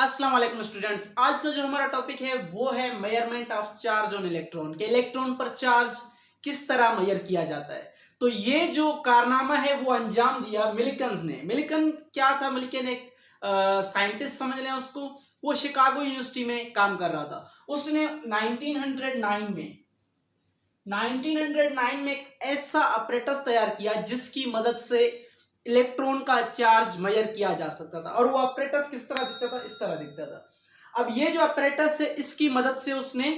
अस्सलाम वालेकुम स्टूडेंट्स। आज का जो हमारा टॉपिक है वो है measurement of charge on electron के इलेक्ट्रॉन पर चार्ज किस तरह मेजर किया जाता है। तो ये जो कारनामा है वो अंजाम दिया मिल्किन्स ने। मिल्किन क्या था? मिल्किन एक साइंटिस्ट समझ लें उसको। वो शिकागो यूनिवर्सिटी में काम कर रहा था। उसने 1909 में एक ऐसा अपरेटस तैयार किया जिसकी मदद से इलेक्ट्रॉन का चार्ज मेजर किया जा सकता था। और वो अपरेटस किस तरह दिखता था? इस तरह दिखता था। अब ये जो अपरेटस है इसकी मदद से उसने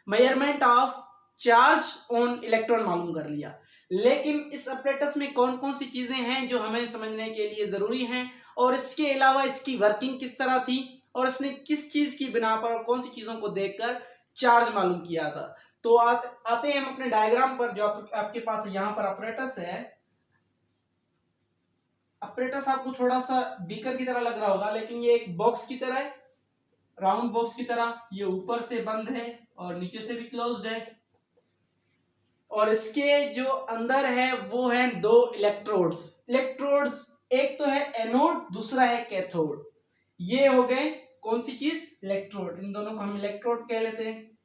measurement of charge on electron मालूम कर लिया। लेकिन इस अपरेटस में कौन कौन सी चीजें हैं जो हमें समझने के लिए जरूरी हैं, और इसके अलावा इसकी वर्किंग किस तरह थी, और इसने किस चीज की बिना पर और कौन सी चीजों को देखकर चार्ज मालूम किया था। तो आते हैं हम अपने डायग्राम पर। जो आपके पास यहाँ पर अपरेटस है। अपरेटस आपको थोड़ा सा बीकर की तरह लग रहा होगा, लेकिन ये एक बॉक्स की तरह है, राउंड बॉक्स की तरह। ये ऊपर से बंद है और नीचे से भी क्लोज्ड है। और इसके जो अंदर है वो है दो इलेक्ट्रोड्स। एक तो है एनोड, दूसरा है कैथोड। ये हो गए कौन सी चीज? इलेक्ट्रोड। इन दोनों को हम इलेक्ट्रोड कह लेते हैं।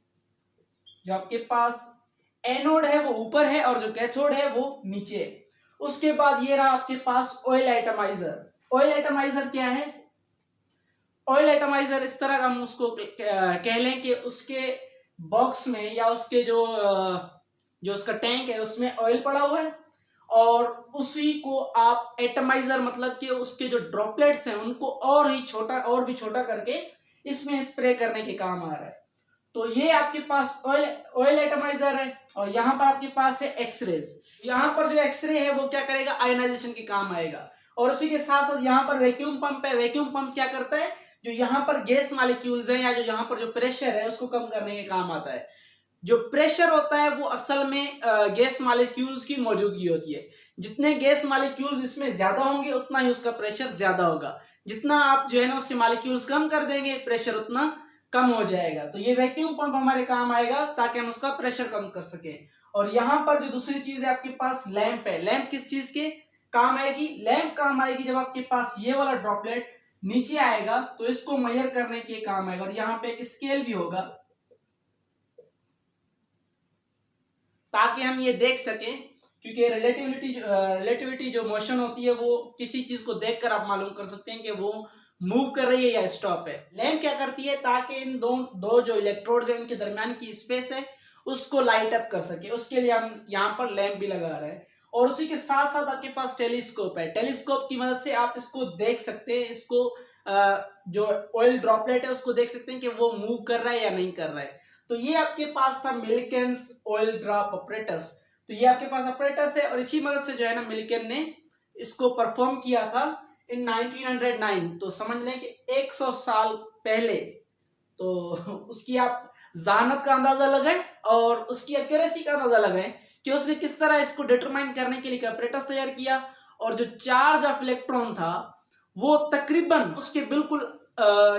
जो आपके पास एनोड है वो ऊपर है और जो कैथोड है वो नीचे है। उसके बाद ये रहा आपके पास ऑयल एटमाइजर। ऑयल एटमाइजर क्या है? ऑयल एटमाइजर इस तरह हम उसको कह लें कि उसके बॉक्स में या उसके जो उसका टैंक है उसमें ऑयल पड़ा हुआ है, और उसी को आप एटमाइजर मतलब कि उसके जो ड्रॉपलेट्स हैं उनको और भी छोटा करके इसमें स्प्रे करने के काम आ रहा है। तो ये आपके पास ऑयल एटमाइजर है। और यहाँ पर आपके पास है एक्सरेज। यहाँ पर जो एक्सरे है वो क्या करेगा? आयोनाइजेशन के काम आएगा। और उसी के साथ साथ यहाँ पर वैक्यूम पंप है। वैक्यूम पंप क्या करता है? जो यहाँ पर गैस मॉलिक्यूल्स हैं या जो यहाँ पर जो प्रेशर है उसको कम करने के काम आता है। जो प्रेशर होता है वो असल में गैस मॉलिक्यूल्स की मौजूदगी होती है। जितने गैस मॉलिक्यूल्स इसमें ज्यादा होंगे उतना ही उसका प्रेशर ज्यादा होगा। जितना आप जो है ना उसके मॉलिक्यूल्स कम कर देंगे प्रेशर उतना कम हो जाएगा। तो ये वैक्यूम पंप हमारे काम आएगा ताकि हम उसका प्रेशर कम कर सके। और यहाँ पर जो दूसरी चीज है आपके पास लैंप है। लैंप किस चीज के काम आएगी? लैंप काम आएगी जब आपके पास ये वाला ड्रॉपलेट नीचे आएगा तो इसको मेजर करने के काम आएगा। और यहाँ पे एक स्केल भी होगा ताकि हम ये देख सकें, क्योंकि रिलेटिविटी जो मोशन होती है वो किसी चीज को देखकर आप मालूम कर सकते हैं कि वो मूव कर रही है या स्टॉप है। लैंप क्या करती है? ताकि इन दो जो इलेक्ट्रोड्स हैं उनके दरमियान की स्पेस है उसको लाइट अप कर सके, उसके लिए हम यहाँ पर लैंप भी लगा रहे हैं। और उसी के साथ साथ आपके पास टेलीस्कोप है। टेलीस्कोप की मदद से आप इसको देख सकते हैं। इसको जो ऑयल ड्रॉपलेट है उसको देख सकते हैं कि वो मूव कर रहा है या नहीं कर रहा है। तो ये आपके पास था मिल्किन्स ऑयल ड्रॉप ऑपरेटस। तो ये आपके पास ऑपरेटस है और इसी मदद से जो है ना मिल्किन ने इसको परफॉर्म किया था इन 1909। तो समझ लें कि 100 साल पहले। तो उसकी आप जहानत का अंदाजा लगाएं और उसकी एक्यूरेसी का अंदाजा लगाएं कि उसने किस तरह इसको डिटरमाइन करने के लिए ऑपरेटस तैयार किया। और जो चार्ज ऑफ इलेक्ट्रॉन था वो तकरीबन उसके बिल्कुल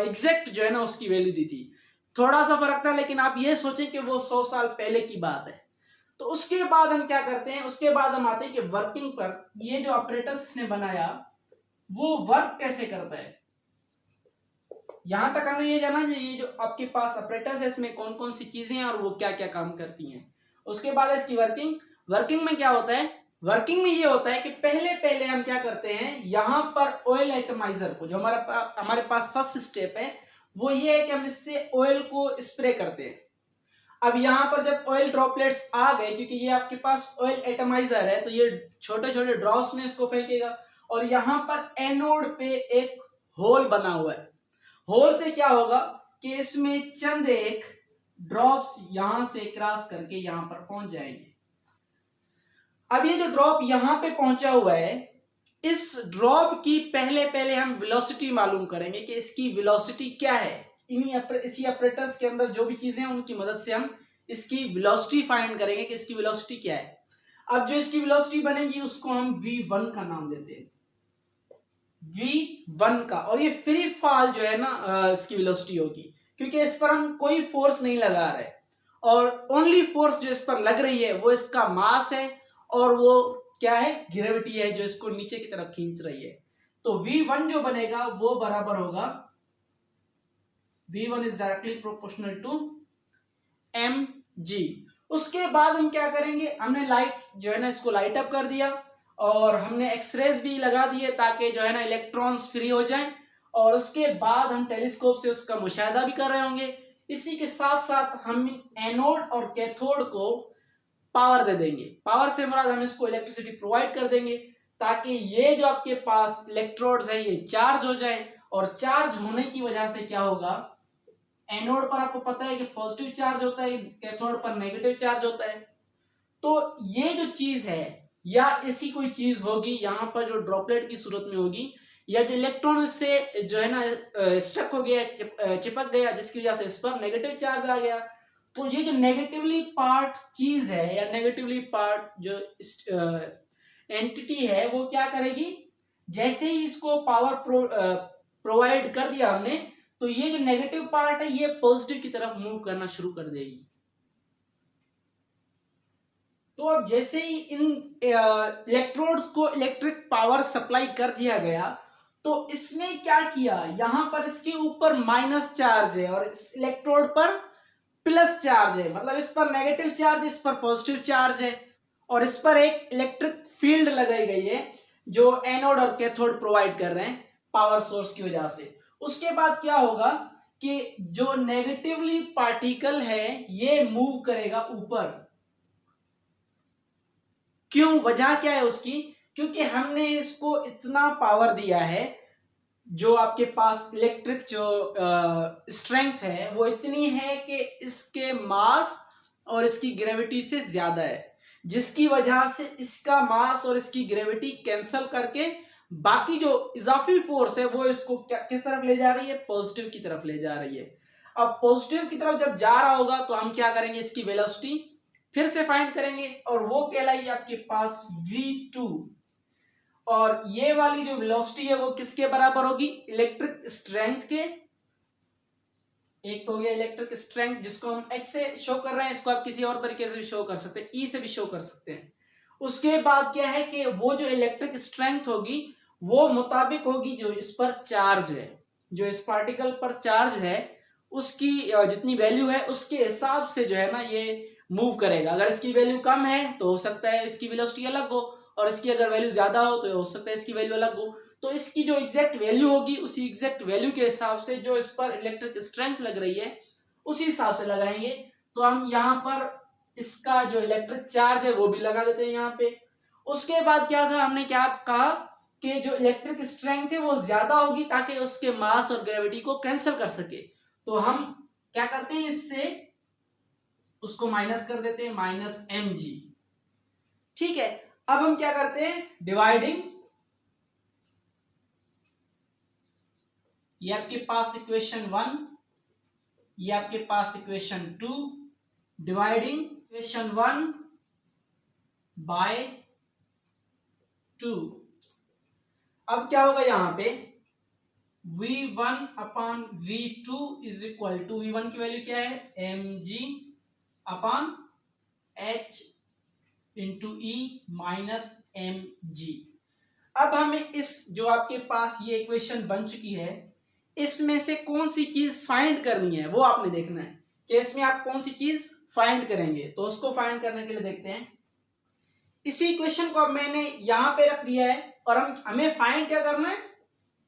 एग्जैक्ट जो है ना उसकी वैल्यू दी थी। थोड़ा सा फर्क था, लेकिन आप ये सोचें कि वो 100 साल पहले की बात है। तो उसके बाद हम क्या करते हैं? उसके बाद हम आते हैं कि वर्किंग पर। ये जो ऑपरेटस इसने बनाया वो वर्क कैसे करता है। यहां तक हमने ये जाना ये जो आपके पास ऑपरेटस है इसमें कौन कौन सी चीजें हैं और वो क्या क्या काम करती हैं। उसके बाद इसकी वर्किंग में क्या होता है? वर्किंग में ये होता है कि पहले हम क्या करते हैं, यहां पर ऑयल एटमाइजर को, जो हमारे पास फर्स्ट स्टेप है वो ये है कि हम इससे ऑयल को स्प्रे करते हैं। अब यहां पर जब ऑयल ड्रॉपलेट्स आ गए, क्योंकि ये आपके पास ऑयल एटमाइजर है तो ये छोटे छोटे ड्रॉप्स में इसको फेंकेगा। और यहां पर एनोड पे एक होल बना हुआ है। होल से क्या होगा कि इसमें चंद एक ड्रॉप्स यहां से क्रॉस करके यहां पर पहुंच जाएंगे। अब ये जो ड्रॉप यहां पे पहुंचा हुआ है, इस ड्रॉप की पहले हम वेलोसिटी मालूम करेंगे कि इसकी वेलोसिटी क्या है। इसी ऑपरेटर्स के अंदर जो भी चीजें हैं उनकी मदद से हम इसकी वेलोसिटी फाइंड करेंगे कि इसकी वेलोसिटी क्या है। अब जो इसकी वेलोसिटी बनेगी उसको हम v1 का नाम देते हैं, v1 का। और ये फ्री फॉल जो है ना इसकी वेलोसिटी होगी, क्योंकि इस पर हम कोई फोर्स नहीं लगा रहे, और ओनली फोर्स जो इस पर लग रही है वो इसका मास है और वो क्या है? ग्रेविटी है जो इसको नीचे की तरफ खींच रही है। तो v1 जो बनेगा वो बराबर होगा V1 is directly proportional to mg। उसके बाद हम क्या करेंगे, हमने लाइट जो है ना इसको लाइट अप कर दिया और हमने एक्सरेज भी लगा दिए ताकि जो है ना इलेक्ट्रॉन्स फ्री हो जाएं, और उसके बाद हम टेलीस्कोप से उसका मुशाहिदा भी कर रहे होंगे। इसी के साथ साथ हम एनोड और कैथोड को पावर दे देंगे। पावर से मुराद हम इसको इलेक्ट्रिसिटी प्रोवाइड कर देंगे ताकि ये जो आपके पास इलेक्ट्रोड्स है ये चार्ज हो जाए, और चार्ज होने की वजह से क्या होगा, एनोड पर आपको पता है कि पॉजिटिव चार्ज होता है, कैथोड पर नेगेटिव चार्ज होता है। तो ये जो चीज है या ऐसी कोई चीज होगी यहाँ पर जो ड्रॉपलेट की सूरत में होगी, या जो इलेक्ट्रॉन से जो है ना स्टक हो गया, चिपक गया, जिसकी वजह से इस पर नेगेटिव चार्ज आ गया। तो ये जो नेगेटिवली पार्ट चीज है या नेगेटिवली पार्ट जो एंटिटी है वो क्या करेगी, जैसे ही इसको पावर प्रोवाइड कर दिया हमने, तो ये जो नेगेटिव पार्ट है ये पॉजिटिव की तरफ मूव करना शुरू कर देगी। तो अब जैसे ही इन इलेक्ट्रोड्स को इलेक्ट्रिक पावर सप्लाई कर दिया गया, तो इसने क्या किया, यहां पर इसके ऊपर माइनस चार्ज है और इस इलेक्ट्रोड पर प्लस चार्ज है, मतलब इस पर नेगेटिव चार्ज, इस पर पॉजिटिव चार्ज है, और इस पर एक इलेक्ट्रिक फील्ड लगाई गई है जो एनोड और कैथोड प्रोवाइड कर रहे हैं पावर सोर्स की वजह से। उसके बाद क्या होगा कि जो नेगेटिवली पार्टिकल है ये मूव करेगा ऊपर। क्यों, वजह क्या है उसकी, क्योंकि हमने इसको इतना पावर दिया है, जो आपके पास इलेक्ट्रिक जो स्ट्रेंथ है वो इतनी है कि इसके मास और इसकी ग्रेविटी से ज्यादा है, जिसकी वजह से इसका मास और इसकी ग्रेविटी कैंसल करके बाकी जो इजाफी फोर्स है वो इसको किस तरफ ले जा रही है, पॉजिटिव की तरफ ले जा रही है। अब पॉजिटिव की तरफ जब जा रहा होगा तो हम क्या करेंगे, इसकी वेलोसिटी फिर से फाइंड करेंगे, और वो कहलाएगी आपके पास v2, और ये वाली जो वेलोसिटी है वो किसके बराबर होगी, इलेक्ट्रिक स्ट्रेंथ के। एक तो हो गया इलेक्ट्रिक स्ट्रेंथ जिसको हम h से शो कर रहे हैं, इसको आप किसी और तरीके से भी शो कर सकते हैं, E से भी शो कर सकते हैं। उसके बाद क्या है कि वो जो इलेक्ट्रिक स्ट्रेंथ होगी वो मुताबिक होगी जो इस पर चार्ज है, जो इस पार्टिकल पर चार्ज है उसकी जितनी वैल्यू है उसके हिसाब से जो है ना ये मूव करेगा। अगर इसकी वैल्यू कम है तो हो सकता है इसकी वेलोसिटी अलग हो, और इसकी अगर वैल्यू ज्यादा हो तो हो सकता है इसकी वैल्यू अलग हो। तो इसकी जो एग्जैक्ट वैल्यू होगी उसी एग्जैक्ट वैल्यू के हिसाब से जो इस पर इलेक्ट्रिक स्ट्रेंथ लग रही है उसी हिसाब से लगाएंगे। तो हम यहाँ पर इसका जो इलेक्ट्रिक चार्ज है वो भी लगा देते हैं यहाँ पे। उसके बाद क्या था, हमने क्या कहा कि जो इलेक्ट्रिक स्ट्रेंथ है वो ज्यादा होगी ताकि उसके मास और ग्रेविटी को कैंसिल कर सके। तो हम क्या करते हैं, इससे उसको माइनस कर देते हैं, माइनस mg। ठीक है, अब हम क्या करते हैं, डिवाइडिंग, ये आपके पास इक्वेशन 1, ये आपके पास इक्वेशन 2, डिवाइडिंग इक्वेशन 1 बाय 2। अब क्या होगा यहाँ पे, v1 upon v2 is equal to, v1 की वैल्यू क्या है, mg upon h into E minus mg। अब हमें इस जो आपके पास ये इक्वेशन बन चुकी है इसमें से कौन सी चीज फाइंड करनी है वो आपने देखना है कि इसमें आप कौन सी चीज फाइंड करेंगे। तो उसको फाइंड करने के लिए देखते हैं, इसी इक्वेशन को अब मैंने यहां पे रख दिया है, और हमें फाइंड क्या करना है,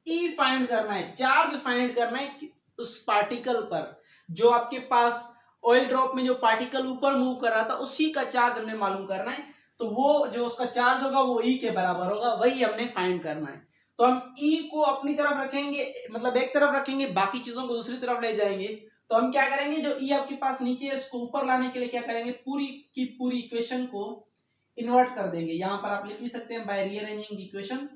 ई फाइंड करना है, चार्ज फाइंड करना है उस पार्टिकल पर। जो आपके पास ऑयल ड्रॉप में जो पार्टिकल ऊपर मूव कर रहा था उसी का चार्ज हमने मालूम करना है। तो वो जो उसका चार्ज होगा वो ई के बराबर होगा, वही हमने फाइंड करना है। तो हम ई को अपनी तरफ रखेंगे, मतलब एक तरफ रखेंगे, बाकी चीजों को दूसरी तरफ ले जाएंगे। तो हम क्या करेंगे, जो ई आपके पास नीचे है इसको ऊपर लाने के लिए क्या करेंगे, पूरी की पूरी इक्वेशन को इन्वर्ट कर देंगे। यहां पर आप लिख भी सकते हैं बाय रीअरेंजिंग द इक्वेशन,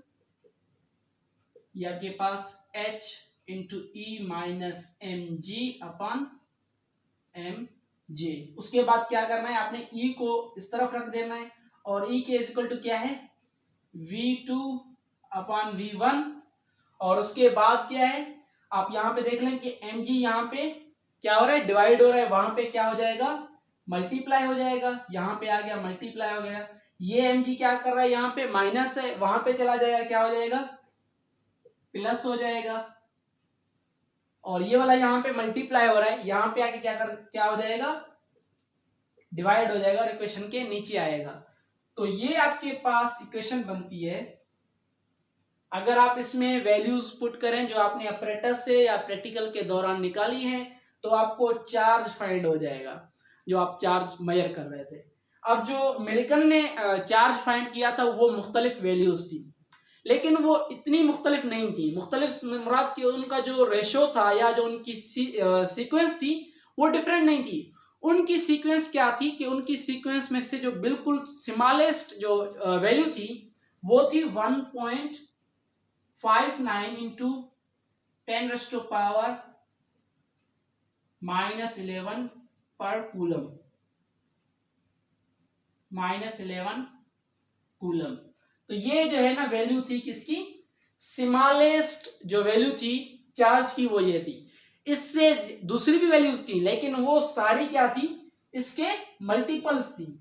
ये आपके पास h into E minus M G upon M J. उसके बाद क्या करना है, आपने e को इस तरफ रख देना है, और e के इक्वल टू क्या है, v2 अपॉन v1। और उसके बाद क्या है, आप यहां पे देख लें कि mg यहां पे क्या हो रहा है, डिवाइड हो रहा है, वहां पे क्या हो जाएगा, मल्टीप्लाई हो जाएगा, यहां पे आ गया मल्टीप्लाई हो गया। ये mg क्या कर रहा है, यहाँ पे माइनस है, वहां पे चला जाएगा, क्या हो जाएगा, प्लस हो जाएगा। और ये वाला यहाँ पे मल्टीप्लाई हो रहा है, यहाँ पे आके क्या हो जाएगा, डिवाइड हो जाएगा और इक्वेशन के नीचे आएगा। तो ये आपके पास इक्वेशन बनती है। अगर आप इसमें वैल्यूज पुट करें जो आपने अपरेटस से या प्रैक्टिकल के दौरान निकाली हैं, तो आपको चार्ज फाइंड हो जाएगा, जो आप चार्ज मेजर कर रहे थे। अब जो मिल्टन ने चार्ज फाइंड किया था वो मुख्तलिफ वैल्यूज थी, लेकिन वो इतनी मुख्तलिफ नहीं थी। मुख्तलिफ मुराद की उनका जो रेशो था या जो उनकी सीक्वेंस थी वो डिफरेंट नहीं थी। उनकी सीक्वेंस क्या थी कि उनकी सीक्वेंस में से जो बिल्कुल स्मॉलेस्ट जो वैल्यू थी वो थी 1.59 इंटू 10⁻⁻11 पर कूलम, -11 कूलम। तो ये जो है ना वैल्यू थी किसकी, स्मॉलेस्ट जो वैल्यू थी चार्ज की वो ये थी। इससे दूसरी भी वैल्यूज थी लेकिन वो सारी क्या थी, इसके मल्टीपल्स थी।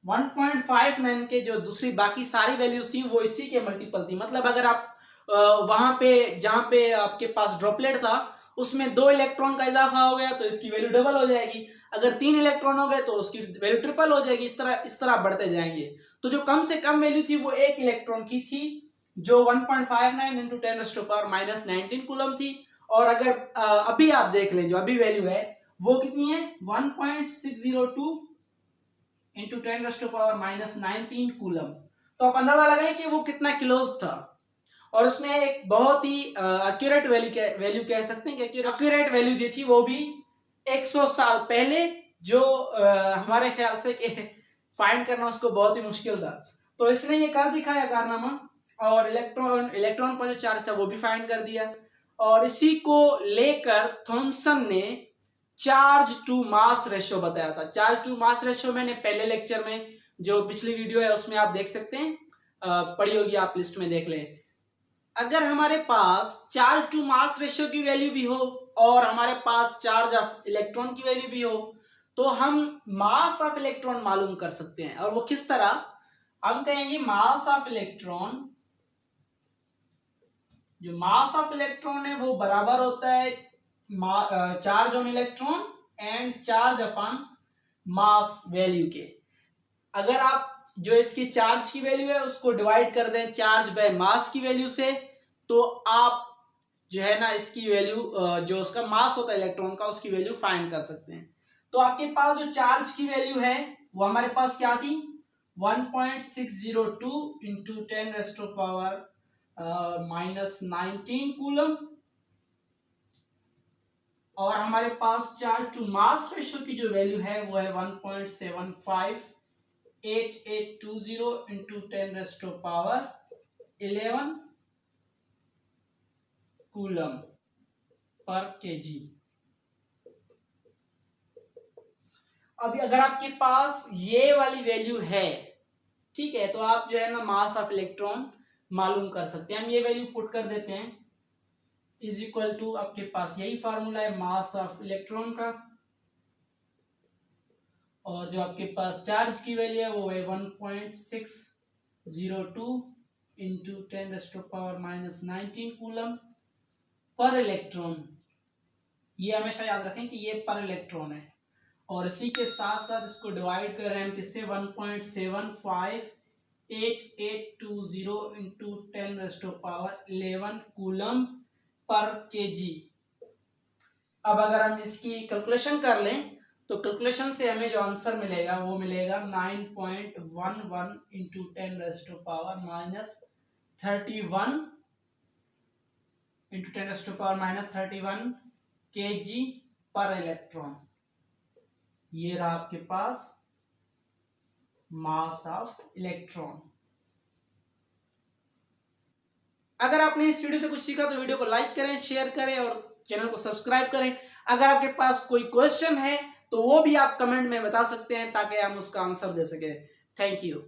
1.59 के जो दूसरी बाकी सारी वैल्यूज थी वो इसी के मल्टीपल थी। मतलब अगर आप वहां पे जहां पे आपके पास ड्रॉपलेट था उसमें 2 इलेक्ट्रॉन का इजाफा हो गया तो इसकी वैल्यू डबल हो जाएगी, अगर 3 इलेक्ट्रॉन हो गए तो उसकी वैल्यू ट्रिपल हो जाएगी। इस तरह बढ़ते जाएंगे। तो जो कम से कम वैल्यू थी वो 1 इलेक्ट्रॉन की थी जो 1.59 इंटू 10⁻⁻19 कूलम थी। और अगर अभी आप देख लें जो अभी वैल्यू है वो कितनी है, 1.602 इंटू 10⁻⁻19 कूलम। तो आप अंदाजा लगाएं कि वो कितना क्लोज था। और उसने एक बहुत ही एक्यूरेट वैल्यू कह सकते हैं कि एक्यूरेट वैल्यू दी थी, वो भी 100 साल पहले, जो हमारे ख्याल से कि फाइंड करना उसको बहुत ही मुश्किल था। तो इसने ये कर दिखाया कारनामा, और इलेक्ट्रॉन पर जो चार्ज था वो भी फाइंड कर दिया। और इसी को लेकर थॉमसन ने चार्ज टू मास रेशियो बताया था। चार्ज टू मास रेशियो मैंने पहले लेक्चर में, जो पिछली वीडियो है उसमें आप देख सकते हैं, पढ़ी होगी आप, लिस्ट में देख लें। अगर हमारे पास चार्ज टू मास रेशियो की वैल्यू भी हो और हमारे पास चार्ज ऑफ इलेक्ट्रॉन की वैल्यू भी हो तो हम मास ऑफ इलेक्ट्रॉन मालूम कर सकते हैं। और वो किस तरह, हम कहेंगे मास ऑफ इलेक्ट्रॉन, जो मास ऑफ इलेक्ट्रॉन है वो बराबर होता है charge on electron and charge upon mass value के। अगर आप जो इसकी चार्ज की वैल्यू है उसको डिवाइड कर दें चार्ज बाय मास की वैल्यू से, तो आप जो है ना इसकी वैल्यू, जो उसका मास होता है इलेक्ट्रॉन का, उसकी वैल्यू फाइंड कर सकते हैं। तो आपके पास जो चार्ज की वैल्यू है वो हमारे पास क्या थी, 1.602 इंटू 10⁻⁻19 कूलम। और हमारे पास चार्ज टू मास रेशियो की जो वैल्यू है वो है 1.758820 इंटू 10⁻11 कूलम पर केजी। अभी अगर आपके पास ये वाली वैल्यू है, ठीक है, तो आप जो है ना मास ऑफ इलेक्ट्रॉन मालूम कर सकते हैं। हम ये वैल्यू पुट कर देते हैं, इज इक्वल टू, आपके पास यही फार्मूला है मास ऑफ इलेक्ट्रॉन का, और जो आपके पास चार्ज की वैल्यू है वो है 1.602 इंटू 10⁻⁻19 कूलम पर इलेक्ट्रॉन। ये हमेशा याद रखें कि ये पर इलेक्ट्रॉन है। और इसी के साथ साथ इसको डिवाइड कर रहे हैं किससे, 1.758820 इंटू 10⁻11 कूलम पर केजी। अब अगर हम इसकी कैलकुलेशन कर लें तो कैलकुलेशन से हमें जो आंसर मिलेगा वो मिलेगा 9.11 इंटू 10⁻⁻31 इंटू 10⁻⁻31 केजी पर इलेक्ट्रॉन। ये रहा आपके पास मास ऑफ इलेक्ट्रॉन। अगर आपने इस वीडियो से कुछ सीखा तो वीडियो को लाइक करें, शेयर करें और चैनल को सब्सक्राइब करें। अगर आपके पास कोई क्वेश्चन है तो वो भी आप कमेंट में बता सकते हैं ताकि हम उसका आंसर दे सकें। Thank you.